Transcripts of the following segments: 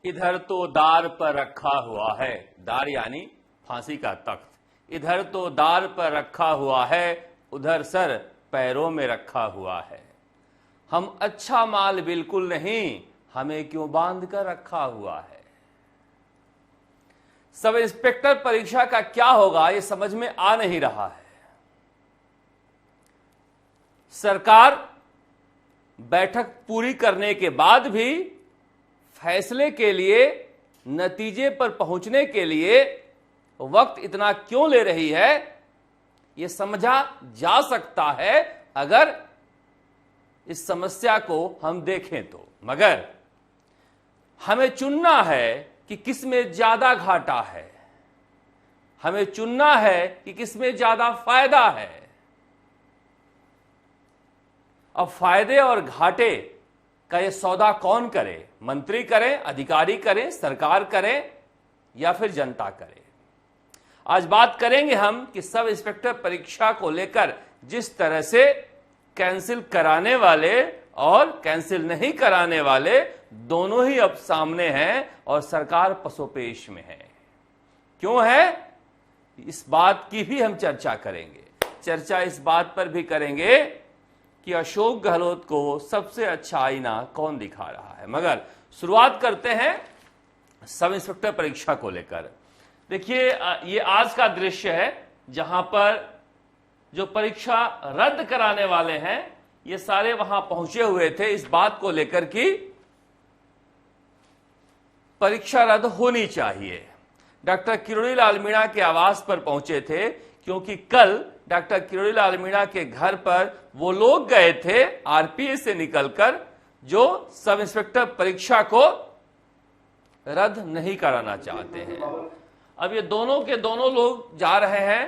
इधर तो दार पर रखा हुआ है, दार यानी फांसी का तख्त। इधर तो दार पर रखा हुआ है, उधर सर पैरों में रखा हुआ है। हम अच्छा माल बिल्कुल नहीं, हमें क्यों बांध कर रखा हुआ है। सब इंस्पेक्टर परीक्षा का क्या होगा ये समझ में आ नहीं रहा है। सरकार बैठक पूरी करने के बाद भी फैसले के लिए, नतीजे पर पहुंचने के लिए वक्त इतना क्यों ले रही है, यह समझा जा सकता है अगर इस समस्या को हम देखें तो। मगर हमें चुनना है कि किसमें ज्यादा घाटा है, हमें चुनना है कि किसमें ज्यादा फायदा है। अब फायदे और घाटे का ये सौदा कौन करे? मंत्री करें, अधिकारी करें, सरकार करें या फिर जनता करे? आज बात करेंगे हम कि सब इंस्पेक्टर परीक्षा को लेकर जिस तरह से कैंसिल कराने वाले और कैंसिल नहीं कराने वाले दोनों ही अब सामने हैं और सरकार पसोपेश में है। क्यों है, इस बात की भी हम चर्चा करेंगे। चर्चा इस बात पर भी करेंगे कि अशोक गहलोत को सबसे अच्छा आईना कौन दिखा रहा है। मगर शुरुआत करते हैं सब इंस्पेक्टर परीक्षा को लेकर। देखिए, ये आज का दृश्य है जहां पर जो परीक्षा रद्द कराने वाले हैं ये सारे वहां पहुंचे हुए थे इस बात को लेकर कि परीक्षा रद्द होनी चाहिए। डॉक्टर किरोड़ी लाल मीणा के आवास पर पहुंचे थे क्योंकि कल डॉक्टर किरोड़ी लाल मीणा के घर पर वो लोग गए थे आरपीएस से निकलकर जो सब इंस्पेक्टर परीक्षा को रद्द नहीं कराना चाहते हैं। अब ये दोनों के दोनों लोग जा रहे हैं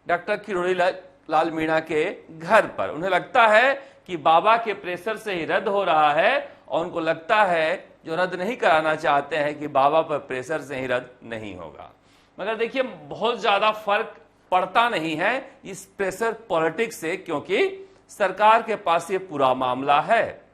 डॉक्टर किरोड़ी लाल मीणा के घर पर। उन्हें लगता है कि बाबा के प्रेशर से ही रद्द हो रहा है और उनको लगता है जो रद्द नहीं कराना चाहते हैं कि बाबा पर प्रेशर से ही रद्द नहीं होगा। मगर देखिए, बहुत ज्यादा फर्क पड़ता नहीं है इस प्रेशर पॉलिटिक्स से, क्योंकि सरकार के पास ये पूरा मामला है।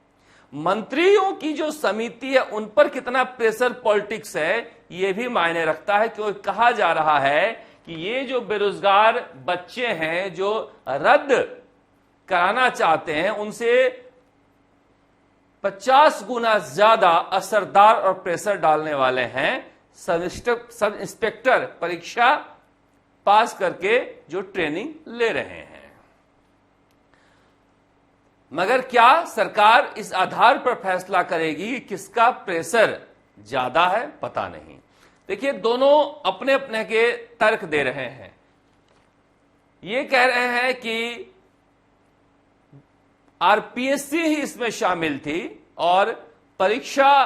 मंत्रियों की जो समिति है उन पर कितना प्रेशर पॉलिटिक्स है ये भी मायने रखता है, क्योंकि कहा जा रहा है कि ये जो बेरोजगार बच्चे हैं जो रद्द कराना चाहते हैं उनसे 50 गुना ज्यादा असरदार और प्रेशर डालने वाले हैं सब इंस्पेक्टर परीक्षा पास करके जो ट्रेनिंग ले रहे हैं। मगर क्या सरकार इस आधार पर फैसला करेगी कि किसका प्रेशर ज्यादा है? पता नहीं। देखिए, दोनों अपने अपने के तर्क दे रहे हैं। ये कह रहे हैं कि आरपीएससी ही इसमें शामिल थी और परीक्षा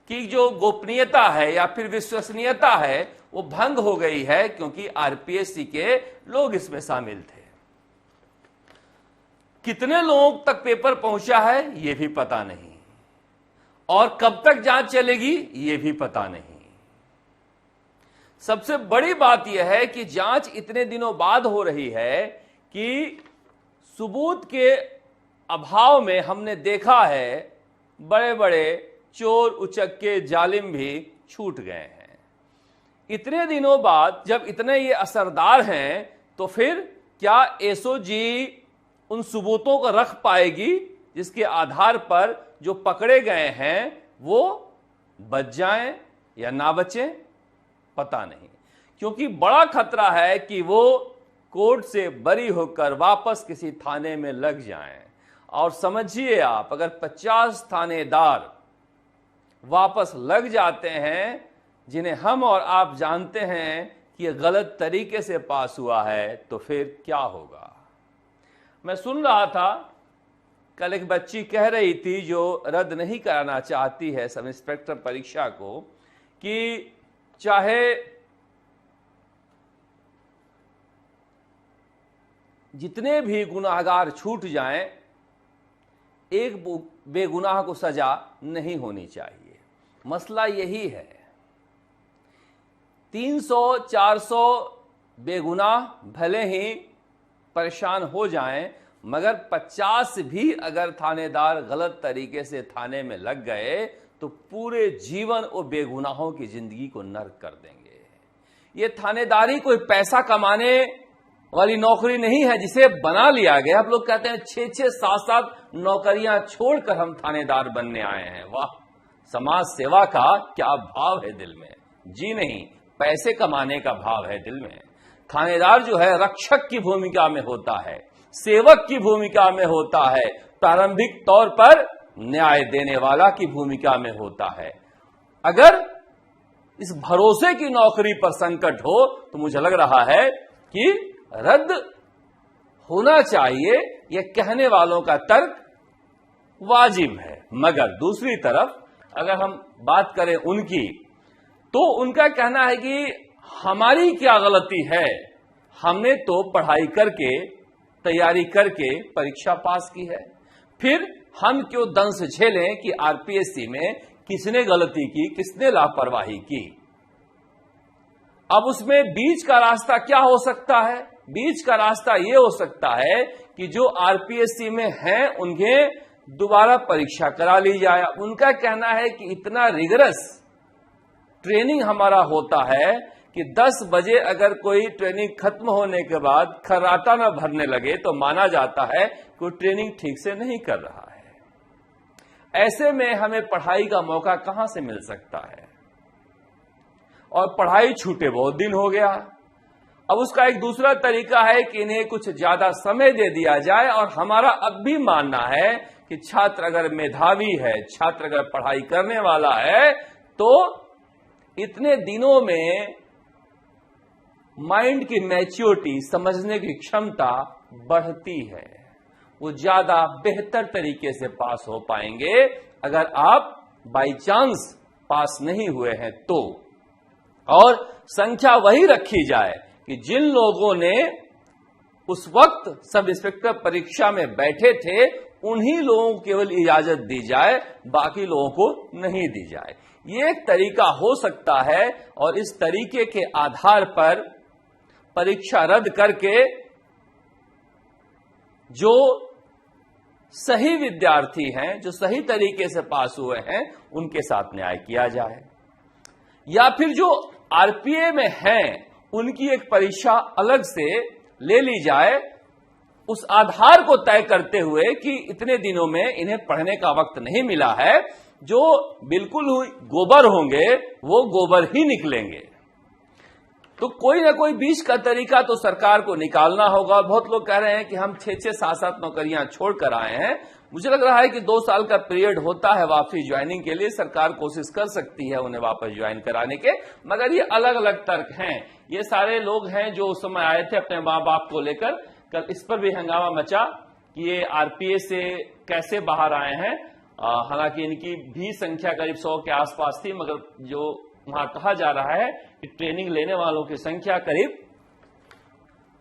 की जो गोपनीयता है या फिर विश्वसनीयता है वो भंग हो गई है क्योंकि आरपीएससी के लोग इसमें शामिल थे। कितने लोगों तक पेपर पहुंचा है ये भी पता नहीं और कब तक जांच चलेगी ये भी पता नहीं। सबसे बड़ी बात यह है कि जांच इतने दिनों बाद हो रही है कि सबूत के अभाव में हमने देखा है बड़े बड़े चोर उचक्के जालिम भी छूट गए हैं। इतने दिनों बाद जब इतने ये असरदार हैं तो फिर क्या एसओजी उन सबूतों को रख पाएगी जिसके आधार पर जो पकड़े गए हैं वो बच जाएं या ना बचें? पता नहीं, क्योंकि बड़ा खतरा है कि वो कोर्ट से बरी होकर वापस किसी थाने में लग जाएं। और समझिए आप, अगर 50 थानेदार वापस लग जाते हैं जिन्हें हम और आप जानते हैं कि यह गलत तरीके से पास हुआ है, तो फिर क्या होगा? मैं सुन रहा था कल एक बच्ची कह रही थी जो रद्द नहीं कराना चाहती है सब इंस्पेक्टर परीक्षा को कि चाहे जितने भी गुनाहगार छूट जाएं, एक बेगुनाह को सजा नहीं होनी चाहिए। मसला यही है। 300-400 बेगुनाह भले ही परेशान हो जाएं, मगर 50 भी अगर थानेदार गलत तरीके से थाने में लग गए तो पूरे जीवन वो बेगुनाहों की जिंदगी को नर्क कर देंगे। ये थानेदारी कोई पैसा कमाने वाली नौकरी नहीं है जिसे बना लिया गया। आप लोग कहते हैं 6-6, 7-7 नौकरियां छोड़कर हम थानेदार बनने आए हैं। वाह, समाज सेवा का क्या भाव है दिल में। जी नहीं, पैसे कमाने का भाव है दिल में। थानेदार जो है रक्षक की भूमिका में होता है, सेवक की भूमिका में होता है, प्रारंभिक तौर पर न्याय देने वाला की भूमिका में होता है। अगर इस भरोसे की नौकरी पर संकट हो तो मुझे लग रहा है कि रद्द होना चाहिए। यह कहने वालों का तर्क वाजिब है। मगर दूसरी तरफ अगर हम बात करें उनकी, तो उनका कहना है कि हमारी क्या गलती है, हमने तो पढ़ाई करके, तैयारी करके परीक्षा पास की है, फिर हम क्यों दंश झेलें कि आरपीएससी में किसने गलती की, किसने लापरवाही की। अब उसमें बीच का रास्ता क्या हो सकता है? बीच का रास्ता यह हो सकता है कि जो आरपीएससी में हैं उन्हें दोबारा परीक्षा करा ली जाए। उनका कहना है कि इतना रिगरस ट्रेनिंग हमारा होता है कि 10 बजे अगर कोई ट्रेनिंग खत्म होने के बाद खर्राटा न भरने लगे तो माना जाता है कि वो ट्रेनिंग ठीक से नहीं कर रहा है। ऐसे में हमें पढ़ाई का मौका कहां से मिल सकता है? और पढ़ाई छूटे बहुत दिन हो गया। अब उसका एक दूसरा तरीका है कि इन्हें कुछ ज्यादा समय दे दिया जाए। और हमारा अब भी मानना है कि छात्र अगर मेधावी है, छात्र अगर पढ़ाई करने वाला है, तो इतने दिनों में माइंड की मैच्योरिटी, समझने की क्षमता बढ़ती है। वो ज्यादा बेहतर तरीके से पास हो पाएंगे अगर आप बाई चांस पास नहीं हुए हैं तो। और संख्या वही रखी जाए कि जिन लोगों ने उस वक्त सब इंस्पेक्टर परीक्षा में बैठे थे उन्हीं लोगों को केवल इजाजत दी जाए, बाकी लोगों को नहीं दी जाए। ये एक तरीका हो सकता है और इस तरीके के आधार पर परीक्षा रद्द करके जो सही विद्यार्थी हैं, जो सही तरीके से पास हुए हैं, उनके साथ न्याय किया जाए। या फिर जो आरपीए में हैं उनकी एक परीक्षा अलग से ले ली जाए, उस आधार को तय करते हुए कि इतने दिनों में इन्हें पढ़ने का वक्त नहीं मिला है। जो बिल्कुल गोबर होंगे वो गोबर ही निकलेंगे। तो कोई ना कोई बीच का तरीका तो सरकार को निकालना होगा। बहुत लोग कह रहे हैं कि हम 6-6, 7-7 नौकरियां छोड़कर आए हैं। मुझे लग रहा है कि 2 साल का पीरियड होता है वापसी ज्वाइनिंग के लिए, सरकार कोशिश कर सकती है उन्हें वापस ज्वाइन कराने के। मगर ये अलग अलग तर्क हैं। ये सारे लोग हैं जो उस समय आए थे अपने माँ बाप को लेकर। कल इस पर भी हंगामा मचा कि ये आरपीए से कैसे बाहर आए हैं। हालांकि इनकी भी संख्या करीब 100 के आसपास थी, मगर जो वहां कहा जा रहा है कि ट्रेनिंग लेने वालों की संख्या करीब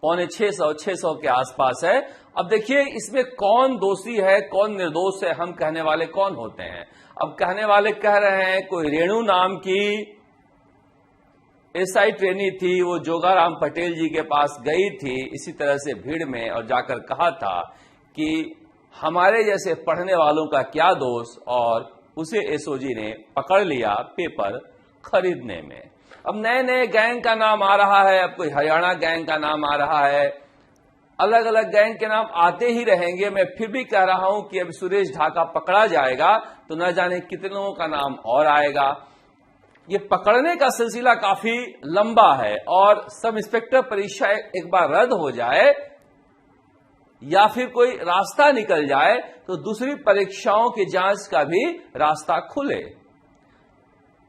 550-600 के आसपास है। अब देखिए इसमें कौन दोषी है, कौन निर्दोष है, हम कहने वाले कौन होते हैं? अब कहने वाले कह रहे हैं कोई रेणु नाम की एसआई ट्रेनी थी, वो जोगाराम पटेल जी के पास गई थी इसी तरह से भीड़ में और जाकर कहा था कि हमारे जैसे पढ़ने वालों का क्या दोष, और उसे एसओजी ने पकड़ लिया पेपर खरीदने में। अब नए नए गैंग का नाम आ रहा है, अब कोई हरियाणा गैंग का नाम आ रहा है, अलग अलग गैंग के नाम आते ही रहेंगे। मैं फिर भी कह रहा हूं कि अब सुरेश ढाका पकड़ा जाएगा तो न जाने कितने लोगों का नाम और आएगा। ये पकड़ने का सिलसिला काफी लंबा है और सब इंस्पेक्टर परीक्षा एक बार रद्द हो जाए या फिर कोई रास्ता निकल जाए तो दूसरी परीक्षाओं की जांच का भी रास्ता खुले।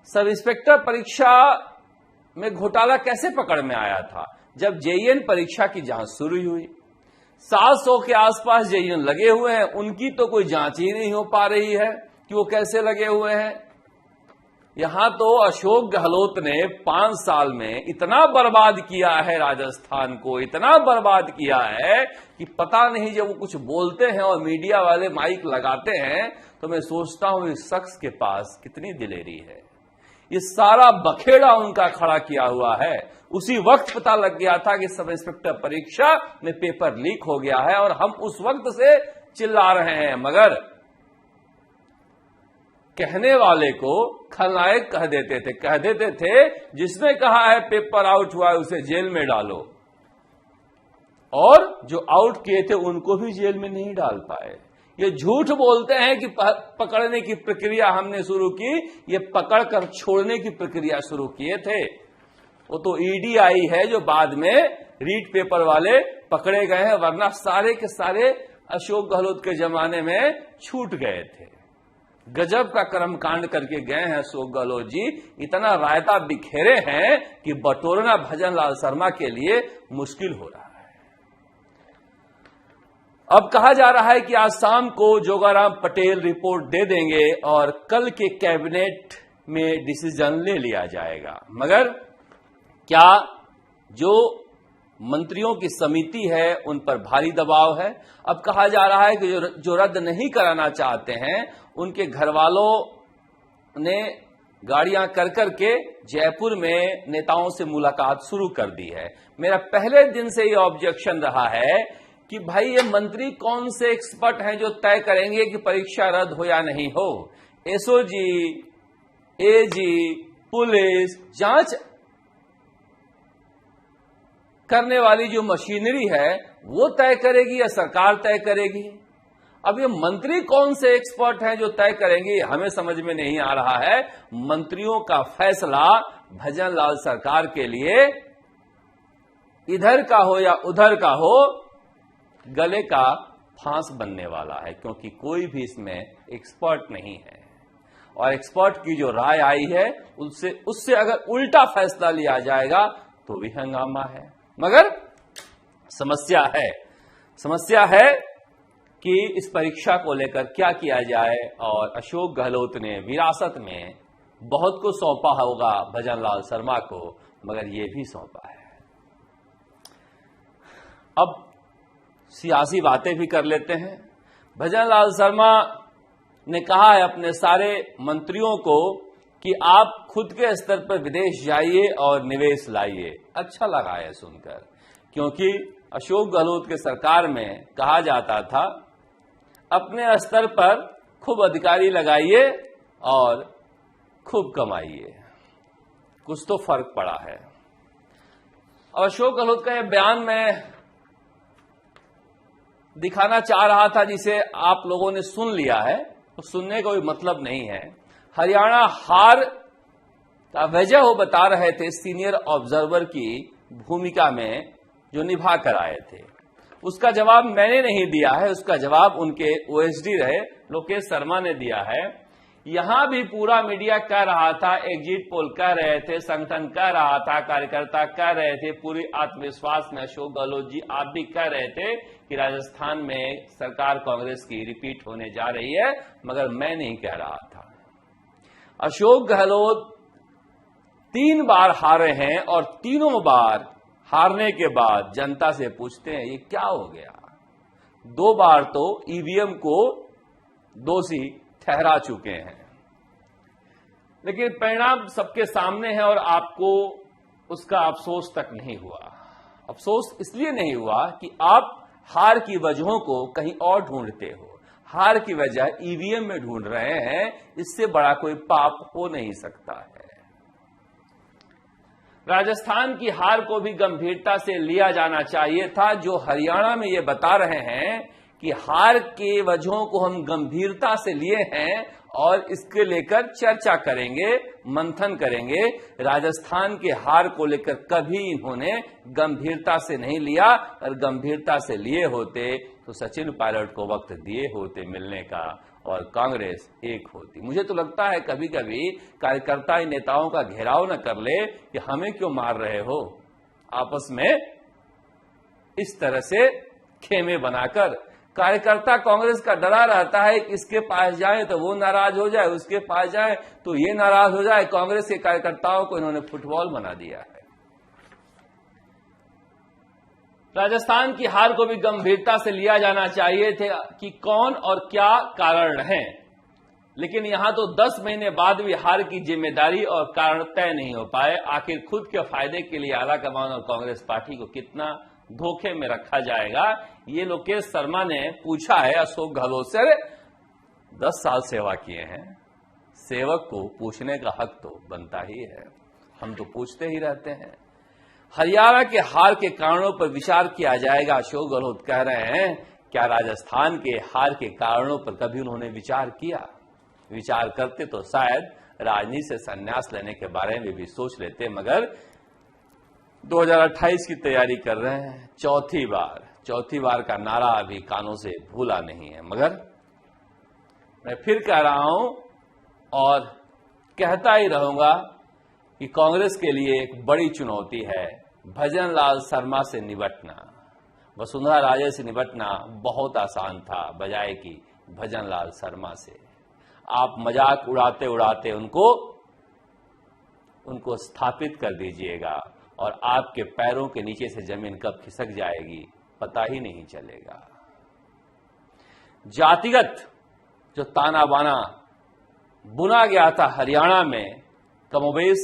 सब इंस्पेक्टर परीक्षा में घोटाला कैसे पकड़ में आया था? जब जेईएन परीक्षा की जांच शुरू हुई, 700 के आसपास जेईएन लगे हुए हैं, उनकी तो कोई जांच ही नहीं हो पा रही है कि वो कैसे लगे हुए हैं। यहां तो अशोक गहलोत ने 5 साल में इतना बर्बाद किया है राजस्थान को, इतना बर्बाद किया है कि पता नहीं जब वो कुछ बोलते हैं और मीडिया वाले माइक लगाते हैं तो मैं सोचता हूं इस शख्स के पास कितनी दिलेरी है। ये सारा बखेड़ा उनका खड़ा किया हुआ है। उसी वक्त पता लग गया था कि सब इंस्पेक्टर परीक्षा में पेपर लीक हो गया है और हम उस वक्त से चिल्ला रहे हैं। मगर कहने वाले को खलनायक कह देते थे जिसने कहा है पेपर आउट हुआ है उसे जेल में डालो, और जो आउट किए थे उनको भी जेल में नहीं डाल पाए। ये झूठ बोलते हैं कि पकड़ने की प्रक्रिया हमने शुरू की, ये पकड़कर छोड़ने की प्रक्रिया शुरू किए थे। वो तो ईडी आई है जो बाद में रीट पेपर वाले पकड़े गए हैं, वरना सारे के सारे अशोक गहलोत के जमाने में छूट गए थे। गजब का कर्मकांड करके गए हैं अशोक गहलोत जी, इतना रायता बिखेरे हैं कि बटोरना भजन लाल शर्मा के लिए मुश्किल हो रहा है। अब कहा जा रहा है कि आज शाम को जोगाराम पटेल रिपोर्ट दे देंगे और कल के कैबिनेट में डिसीजन ले लिया जाएगा। मगर क्या जो मंत्रियों की समिति है उन पर भारी दबाव है? अब कहा जा रहा है कि जो रद्द नहीं कराना चाहते हैं उनके घर वालों ने गाड़ियां कर करके जयपुर में नेताओं से मुलाकात शुरू कर दी है। मेरा पहले दिन से ये ऑब्जेक्शन रहा है कि भाई ये मंत्री कौन से एक्सपर्ट हैं जो तय करेंगे कि परीक्षा रद्द हो या नहीं हो? एसओजी, एजी, पुलिस जांच करने वाली जो मशीनरी है वो तय करेगी या सरकार तय करेगी? अब ये मंत्री कौन से एक्सपर्ट हैं जो तय करेंगे, हमें समझ में नहीं आ रहा है। मंत्रियों का फैसला भजन लाल सरकार के लिए इधर का हो या उधर का हो, गले का फांस बनने वाला है, क्योंकि कोई भी इसमें एक्सपर्ट नहीं है। और एक्सपर्ट की जो राय आई है उससे अगर उल्टा फैसला लिया जाएगा तो भी हंगामा है। मगर समस्या है कि इस परीक्षा को लेकर क्या किया जाए। और अशोक गहलोत ने विरासत में बहुत कुछ सौंपा होगा भजन लाल शर्मा को, मगर ये भी सौंपा है। अब सियासी बातें भी कर लेते हैं। भजन लाल शर्मा ने कहा है अपने सारे मंत्रियों को कि आप खुद के स्तर पर विदेश जाइए और निवेश लाइए। अच्छा लगा है सुनकर, क्योंकि अशोक गहलोत के सरकार में कहा जाता था अपने स्तर पर खूब अधिकारी लगाइए और खूब कमाइए। कुछ तो फर्क पड़ा है। और अशोक गहलोत का यह बयान मैं दिखाना चाह रहा था, जिसे आप लोगों ने सुन लिया है, तो सुनने का कोई मतलब नहीं है। हरियाणा हार का वजह वो बता रहे थे सीनियर ऑब्जर्वर की भूमिका में जो निभा कर आए थे। उसका जवाब मैंने नहीं दिया है, उसका जवाब उनके ओएसडी रहे लोकेश शर्मा ने दिया है। यहां भी पूरा मीडिया कह रहा था, एग्जिट पोल कह रहे थे, संगठन कह रहा था, कार्यकर्ता कह रहे थे, पूरी आत्मविश्वास में अशोक गहलोत जी आप भी कह रहे थे कि राजस्थान में सरकार कांग्रेस की रिपीट होने जा रही है, मगर मैं नहीं कह रहा था। अशोक गहलोत 3 बार हारे हैं और तीनों बार हारने के बाद जनता से पूछते हैं ये क्या हो गया। 2 बार तो ईवीएम को दोषी ठहरा चुके हैं, लेकिन परिणाम सबके सामने है और आपको उसका अफसोस तक नहीं हुआ। अफसोस इसलिए नहीं हुआ कि आप हार की वजहों को कहीं और ढूंढते हो, हार की वजह ईवीएम में ढूंढ रहे हैं। इससे बड़ा कोई पाप हो नहीं सकता है। राजस्थान की हार को भी गंभीरता से लिया जाना चाहिए था। जो हरियाणा में ये बता रहे हैं कि हार के वजहों को हम गंभीरता से लिए हैं और इसके लेकर चर्चा करेंगे, मंथन करेंगे। राजस्थान के हार को लेकर कभी इन्होंने गंभीरता से नहीं लिया, और गंभीरता से लिए होते तो सचिन पायलट को वक्त दिए होते मिलने का और कांग्रेस एक होती। मुझे तो लगता है कभी कभी कार्यकर्ता इन नेताओं का घेराव न कर ले कि हमें क्यों मार रहे हो, आपस में इस तरह से खेमे बनाकर। कार्यकर्ता कांग्रेस का डरा रहता है कि इसके पास जाए तो वो नाराज हो जाए, उसके पास जाए तो ये नाराज हो जाए। कांग्रेस के कार्यकर्ताओं को इन्होंने फुटबॉल बना दिया है। राजस्थान की हार को भी गंभीरता से लिया जाना चाहिए थे कि कौन और क्या कारण हैं, लेकिन यहां तो 10 महीने बाद भी हार की जिम्मेदारी और कारण तय नहीं हो पाए। आखिर खुद के फायदे के लिए आलाकमान और कांग्रेस पार्टी को कितना धोखे में रखा जाएगा, ये लोकेश शर्मा ने पूछा है अशोक गहलोत से। 10 साल सेवा किए हैं, सेवक को पूछने का हक तो बनता ही है, हम तो पूछते ही रहते हैं। हरियाणा के हार के कारणों पर विचार किया जाएगा, अशोक गहलोत कह रहे हैं। क्या राजस्थान के हार के कारणों पर कभी उन्होंने विचार किया? विचार करते तो शायद राजनीति से संन्यास लेने के बारे में भी सोच लेते, मगर 2028 की तैयारी कर रहे हैं। चौथी बार का नारा अभी कानों से भूला नहीं है, मगर मैं फिर कह रहा हूं और कहता ही रहूंगा कि कांग्रेस के लिए एक बड़ी चुनौती है भजन लाल शर्मा से निपटना। वसुंधरा राजे से निपटना बहुत आसान था बजाय कि भजन लाल शर्मा से। आप मजाक उड़ाते उड़ाते उनको स्थापित कर दीजिएगा और आपके पैरों के नीचे से जमीन कब खिसक जाएगी पता ही नहीं चलेगा। जातिगत जो ताना बाना बुना गया था हरियाणा में, कमोबेश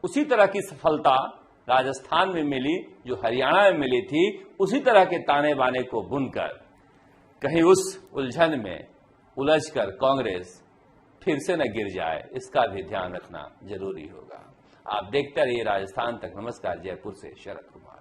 उसी तरह की सफलता राजस्थान में मिली जो हरियाणा में मिली थी। उसी तरह के ताने बाने को बुनकर कहीं उस उलझन में उलझकर कांग्रेस फिर से न गिर जाए, इसका भी ध्यान रखना जरूरी होगा। आप देखते रहिए राजस्थान तक। नमस्कार। जयपुर से शरद कुमार।